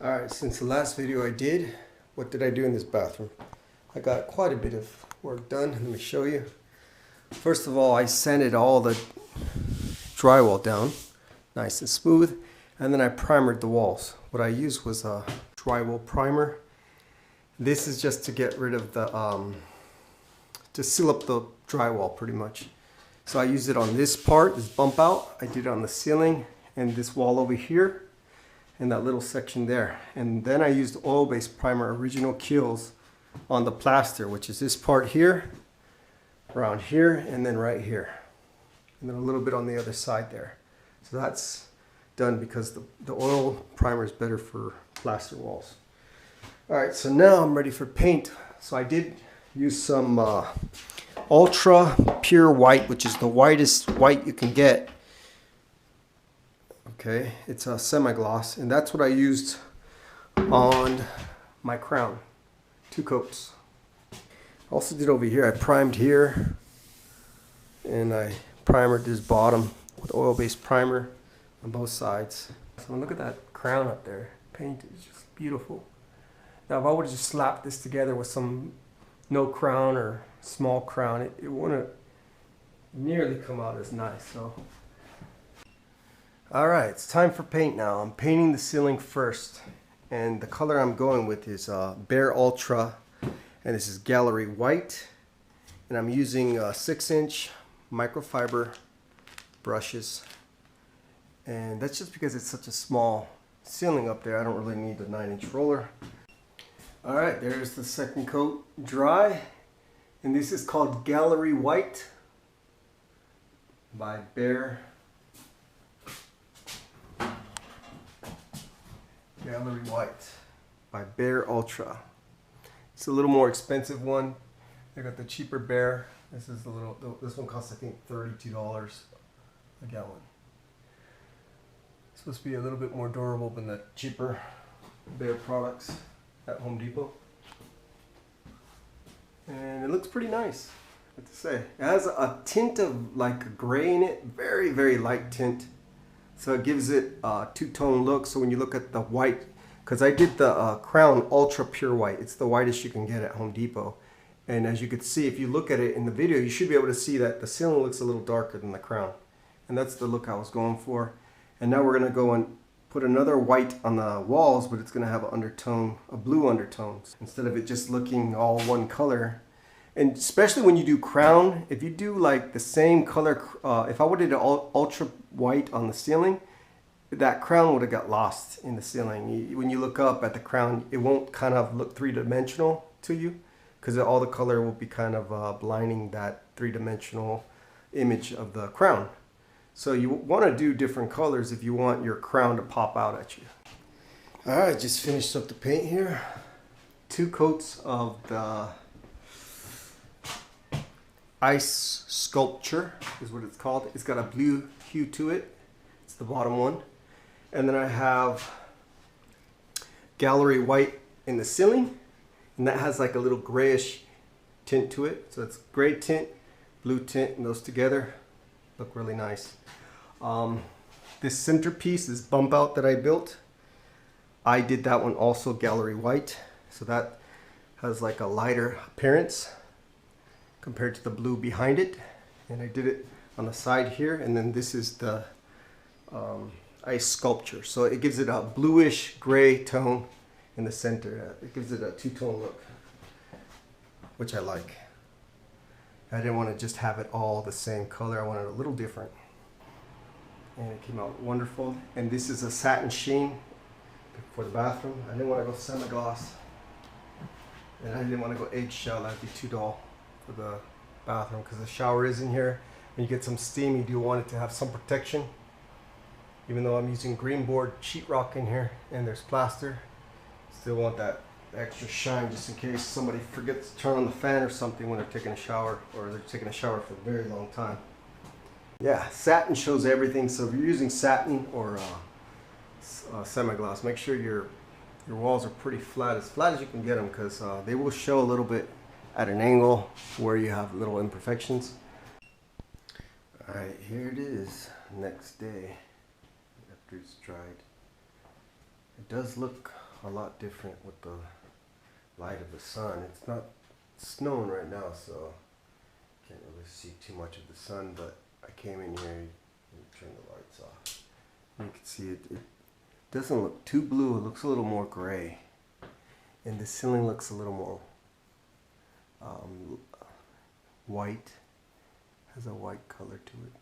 Alright, since the last video I did, what did I do in this bathroom? I got quite a bit of work done. Let me show you. First of all, I sanded all the drywall down, nice and smooth, and then I primered the walls. What I used was a drywall primer. This is just to get rid of the, to seal up the drywall pretty much. So I used it on this part, this bump out. I did it on the ceiling and this wall over here. And that little section there. And then I used oil-based primer Original Kills on the plaster, which is this part here, around here, and then right here. And then a little bit on the other side there. So that's done because the oil primer is better for plaster walls. Alright, so now I'm ready for paint. So I did use some ultra pure white, which is the whitest white you can get. Okay, it's a semi-gloss, and that's what I used on my crown. 2 coats. Also did over here, I primed here, and I primered this bottom with oil-based primer on both sides. So look at that crown up there. Paint is just beautiful. Now if I would have just slapped this together with some no crown or small crown, it wouldn't nearly come out as nice. So. Alright, it's time for paint now. I'm painting the ceiling first, and the color I'm going with is Behr Ultra, and this is Gallery White, and I'm using 6-inch microfiber brushes, and that's just because it's such a small ceiling up there. I don't really need the 9-inch roller. Alright, there's the second coat dry, and this is called Gallery White by Behr Gallery White by Behr Ultra. It's a little more expensive one. I got the cheaper Behr. This is the little. This one costs I think $32 a gallon. It's supposed to be a little bit more durable than the cheaper Behr products at Home Depot. And it looks pretty nice, I have to say. It has a tint of like a gray in it, very, very light tint. So it gives it a two-tone look. So when you look at the white, because I did the crown ultra pure white, it's the whitest you can get at Home Depot. And as you can see, if you look at it in the video, you should be able to see that the ceiling looks a little darker than the crown. And that's the look I was going for. And now we're going to go and put another white on the walls, but it's going to have an undertone, a blue undertone, instead of it just looking all one color. And especially when you do crown, if you do like the same color, if I would have did ultra white on the ceiling, that crown would have got lost in the ceiling. When you look up at the crown, it won't kind of look three-dimensional to you, because all the color will be kind of blinding that three-dimensional image of the crown. So you want to do different colors if you want your crown to pop out at you. Alright, just finished up the paint here. 2 coats of the Ice Sculpture is what it's called. It's got a blue hue to it. It's the bottom one. And then I have Gallery White in the ceiling, and that has like a little grayish tint to it. So it's gray tint, blue tint, and those together look really nice. This centerpiece, this bump out that I built, I did that one also Gallery White. So that has like a lighter appearance compared to the blue behind it, and I did it on the side here, and then this is the Ice Sculpture. So it gives it a bluish gray tone in the center. It gives it a two-tone look, which I like. I didn't want to just have it all the same color. I wanted it a little different, and it came out wonderful. And this is a satin sheen for the bathroom. I didn't want to go semi-gloss, and I didn't want to go eggshell. That'd be too dull for the bathroom, because the shower is in here. When you get some steam, you do want it to have some protection. Even though I'm using green board sheetrock in here and there's plaster, still want that extra shine just in case somebody forgets to turn on the fan or something when they're taking a shower, or they're taking a shower for a very long time. Yeah, satin shows everything. So if you're using satin or semi-gloss, make sure your walls are pretty flat as you can get them, because they will show a little bit at an angle where you have little imperfections. Alright, here it is, next day after it's dried. It does look a lot different with the light of the sun. It's not snowing right now, so can't really see too much of the sun, but I came in here and turned the lights off. You can see it doesn't look too blue, it looks a little more gray. And the ceiling looks a little more white, has a white color to it.